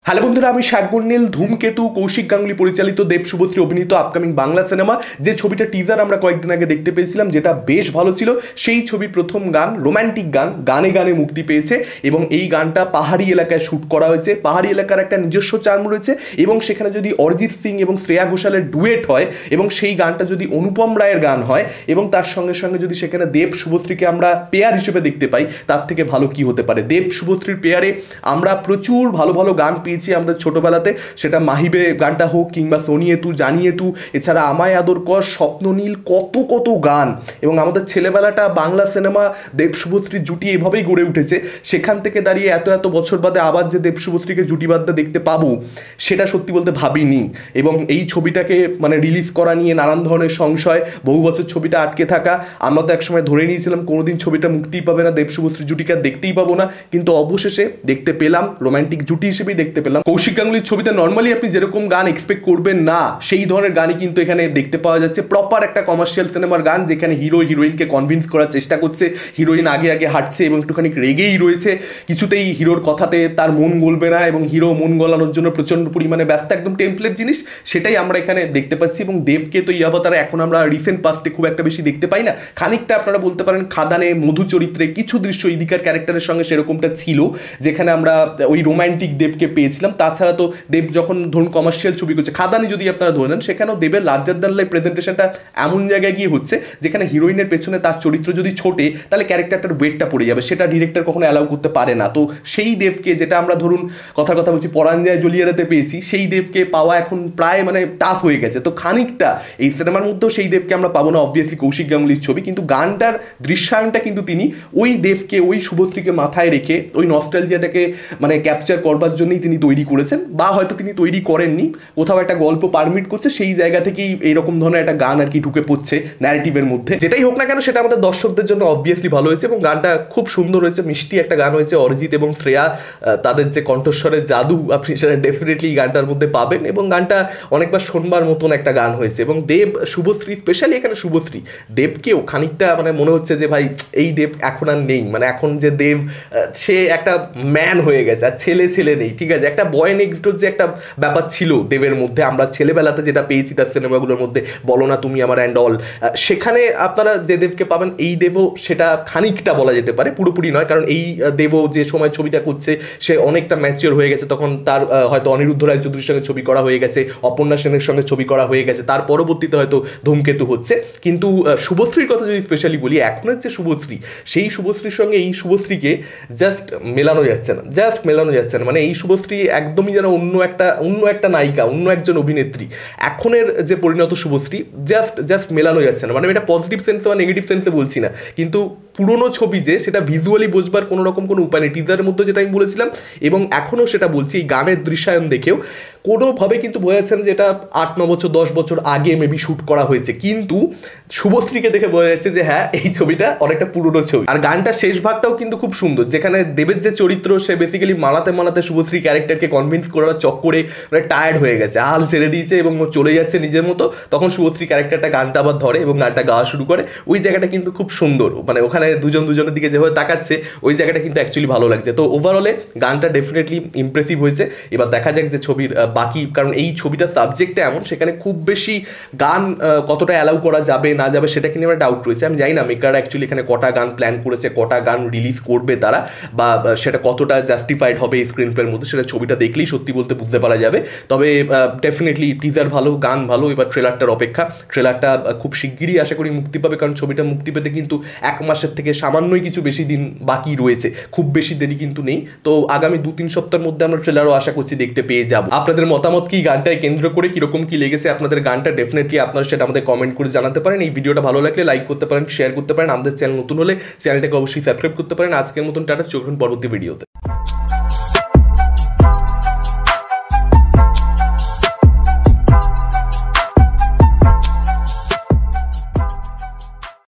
Hello বন্ধুরা, আমি শাকবর্ণিল। ধূমকেতু কৌশিক গাঙ্গুলি পরিচালিত, দেব শুভশ্রী অভিনীত আপকামিং বাংলা সিনেমা। যে ছবিটা টিজার আমরা কয়েকদিন আগে দেখতে পেয়েছিলাম, যেটা বেশ ভালো ছিল। সেই ছবির প্রথম গান, রোম্যান্টিক গান, গানে গানে মুক্তি পেয়েছে এবং এই গানটা পাহাড়ি এলাকায় শ্যুট করা হয়েছে। পাহাড়ি এলাকার একটা নিজস্ব চার্ম রয়েছে এবং সেখানে যদি অরিজিৎ সিং এবং শ্রেয়া ঘোষালের ডুয়েট হয় এবং সেই গানটা যদি অনুপম রায়ের গান হয় এবং তার সঙ্গে সঙ্গে যদি সেখানে দেব শুভশ্রীকে আমরা পেয়ার হিসেবে দেখতে পাই, তার থেকে ভালো কি হতে পারে। দেব শুভশ্রীর পেয়ারে আমরা প্রচুর ভালো ভালো গান পেয়েছি আমাদের ছোটবেলাতে, সেটা মাহিবে গানটা হোক কিংবা সোনিয়ে তু জানিয়ে তু, এছাড়া আমায় আদর কর, স্বপ্ননীল, কত কত গান। এবং আমাদের ছেলেবেলাটা বাংলা সিনেমা দেব শুভশ্রীর জুটি এভাবেই গড়ে উঠেছে। সেখান থেকে দাঁড়িয়ে এত এত বছর বাদে আবার যে দেব শুভশ্রীকে জুটিবাদ্য দেখতে পাবো, সেটা সত্যি বলতে ভাবিনি। এবং এই ছবিটাকে রিলিজ করা নিয়ে নানান ধরনের সংশয়, বহু বছর ছবিটা আটকে থাকা, আমরা তো একসময় ধরে নিয়েছিলাম কোনোদিন ছবিটা মুক্তিই পাবে না, দেব শুভশ্রী জুটিকে আর দেখতেই পাবো না, কিন্তু অবশেষে দেখতে পেলাম, রোম্যান্টিক জুটি হিসেবেই দেখতে পেলাম। কৌশিক গাঙ্গুলির ছবিতে নর্মালি আপনি যেরকম গান এক্সপেক্ট করবেন না, সেই ধরনের গানই কিন্তু এখানে দেখতে পাওয়া যাচ্ছে। প্রপার একটা কমার্শিয়াল সিনেমার গান, যেখানে হিরো হিরোইনকে কনভিন্স করার চেষ্টা করছে, হিরোইন আগে আগে হাঁটছে এবং একটুখানি রেগেই রয়েছে, কিছুতেই হিরোর কথাতে তার মন গলবে না এবং হিরো মন গলানোর জন্য প্রচণ্ড পরিমাণে ব্যস্ত, একদম টেমপ্লেট জিনিস, সেটাই আমরা এখানে দেখতে পাচ্ছি। এবং দেবকে তো ইয়াবতারা এখন আমরা রিসেন্ট পাস্টে খুব একটা বেশি দেখতে পাই না। খানিকটা আপনারা বলতে পারেন খাদানে মধু চরিত্রে কিছু দৃশ্য ইদিকার ক্যারেক্টারের সঙ্গে সেরকমটা ছিল, যেখানে আমরা ওই রোম্যান্টিক দেবকে পেয়েছিলাম। তাছাড়া তো দেব যখন ধরুন কমার্শিয়াল ছবি করছে, খাদানি যদি আপনারা ধরে নেন, সেখানেও দেবের লার্জার দ্যান লাইফ প্রেজেন্টেশনটা এমন জায়গায় গিয়ে হচ্ছে যেখানে হিরোইনের পেছনে তার চরিত্র যদি ছোটে, তাহলে ক্যারেক্টারটার ওয়েটটা পড়ে যাবে, সেটা ডিরেক্টর কখনো অ্যালাউ করতে পারে না। তো সেই দেবকে, যেটা আমরা ধরুন কথার কথা বলছি পরাঞ্জয় জলিয়ারাতে পেয়েছি, সেই দেবকে পাওয়া এখন প্রায় টাফ হয়ে গেছে। তো খানিকটা এই সিনেমার মধ্যেও সেই দেবকে আমরা পাবো না, অবভিয়াসলি কৌশিক গাঙ্গুলির ছবি, কিন্তু গানটার দৃশ্যায়নটা কিন্তু তিনি ওই দেবকে, ওই শুভশ্রীকে মাথায় রেখে ওই নস্টালজিয়াটাকে ক্যাপচার করবার জন্যই তিনি তৈরি করেছেন, বা হয়তো তিনি তৈরি করেননি, কোথাও একটা গল্প পারমিট করছে, সেই জায়গা থেকেই এইরকম ধরনের একটা গান আর কি ঢুকে পড়ছে ন্যারেটিভের মধ্যে। যেটাই হোক না কেন, সেটা আমাদের দর্শকদের জন্য অবভিয়াসলি ভালো হয়েছে এবং গানটা খুব সুন্দর হয়েছে, মিষ্টি একটা গান হয়েছে। অরিজিৎ এবং শ্রেয়া, তাদের যে কণ্ঠস্বরের জাদু, আপনি সেটা ডেফিনেটলি গানটার মধ্যে পাবেন এবং গানটা অনেকবার শোনবার মতন একটা গান হয়েছে। এবং দেব শুভশ্রী, স্পেশালি এখানে শুভশ্রী, দেবকেও খানিকটা মনে হচ্ছে যে ভাই এই দেব এখন আর নেই, এখন যে দেব সে একটা ম্যান হয়ে গেছে, আর ছেলে ছেলে নেই, ঠিক আছে, একটা বয় নেক্সট ডোর যে একটা ব্যাপার ছিল দেবের মধ্যে, আমরা ছেলেবেলাতে যেটা পেয়েছি তার সিনেমাগুলোর মধ্যে, বলো না তুমি আমার অ্যান্ড অল, সেখানে আপনারা যে দেবকে পাবেন, এই দেবও সেটা খানিকটা বলা যেতে পারে, পুরোপুরি নয়, কারণ এই দেবও যে সময় ছবিটা করছে সে অনেকটা ম্যাচিওর হয়ে গেছে, তখন তার হয়তো অনিরুদ্ধ রায় চৌধুরীর সঙ্গে ছবি করা হয়ে গেছে, অপর্ণা সেনের সঙ্গে ছবি করা হয়ে গেছে, তার পরবর্তীতে হয়তো ধূমকেতু হচ্ছে। কিন্তু শুভশ্রীর কথা যদি স্পেশালি বলি, এখনের যে শুভশ্রী, সেই শুভশ্রীর সঙ্গে এই শুভশ্রীকে জাস্ট মেলানো যাচ্ছে না, এই শুভশ্রী একদমই যেন অন্য একটা নায়িকা, অন্য একজন অভিনেত্রী। এখনের যে পরিণত শুভশ্রী জাস্ট মেলানো যাচ্ছে না, এটা পজিটিভ সেন্সে বা নেগেটিভ সেন্সে বলছি না, কিন্তু পুরোনো ছবি যে, সেটা ভিজুয়ালি বোঝবার কোনো রকম কোনো উপায় নেই। টিজারের মধ্যে যেটা আমি বলেছিলাম এবং এখনও সেটা বলছি, এই গানের দৃশ্যায়ন দেখেও কোনোভাবে কিন্তু বোঝা যাচ্ছে না যে এটা 8-9 বছর 10 বছর আগে মেবি শ্যুট করা হয়েছে, কিন্তু শুভশ্রীকে দেখে বোঝা যাচ্ছে যে হ্যাঁ, এই ছবিটা অনেকটা পুরোনো ছবি। আর গানটার শেষ ভাগটাও কিন্তু খুব সুন্দর, যেখানে দেবের যে চরিত্র, সে বেসিক্যালি মানাতে শুভশ্রী ক্যারেক্টারকে কনভিন্স করার চক্করে টায়ার্ড হয়ে গেছে, হাল ছেড়ে দিয়েছে এবং চলে যাচ্ছে নিজের মতো। তখন শুভশ্রী ক্যারেক্টারটা গানটা আবার ধরে এবং গানটা গাওয়া শুরু করে। ওই জায়গাটা কিন্তু খুব সুন্দর, ওখানে দুজনের দিকে যেভাবে তাকাচ্ছে, ওই জায়গাটা কিন্তু অ্যাকচুয়ালি ভালো লাগছে। তো ওভারঅলে গানটা ডেফিনেটলি ইমপ্রেসিভ হয়েছে। এবার দেখা যাক যে ছবির বাকি, কারণ এই ছবিটার সাবজেক্টটা এমন, সেখানে খুব বেশি গান কতটা অ্যালাউ করা যাবে না যাবে সেটা কিনে আমার ডাউট রয়েছে। আমি জানি না মেকাররা অ্যাকচুয়ালি এখানে কটা গান প্ল্যান করেছে, কটা গান রিলিজ করবে তারা, বা সেটা কতটা জাস্টিফাইড হবে এই স্ক্রিন প্লের মধ্যে, সেটা ছবিটা দেখলেই সত্যি বলতে বুঝতে পারা যাবে। তবে ডেফিনেটলি টিজার ভালো, গান ভালো, এবার ট্রেলারটার অপেক্ষা। ট্রেলারটা খুব শিগগিরই আশা করি মুক্তি পাবে, কারণ ছবিটা মুক্তি পেতে কিন্তু 1 মাসের থেকে সামান্যই কিছু বেশি দিন বাকি রয়েছে, খুব বেশি দেরি কিন্তু নেই। তো আগামী 2-3 সপ্তাহের মধ্যে আমরা ট্রেলারও আশা করছি দেখতে পেয়ে যাব। আপনাদের মতামত কি, গানটায় কেন্দ্র করে কিরকম কি লেগেছে আপনাদের গানটা, ডেফিনেটলি আপনারা সেটা আমাদের কমেন্ট করে জানাতে পারেন। এই ভিডিওটা ভালো লাগলে লাইক করতে পারেন, শেয়ার করতে পারেন, আমাদের চ্যানেল নতুন হলে চ্যানেলটাকে অবশ্যই সাবস্ক্রাইব করতে পারেন। আজকের মতন টাটা, চোখ পরবর্তী ভিডিওতে।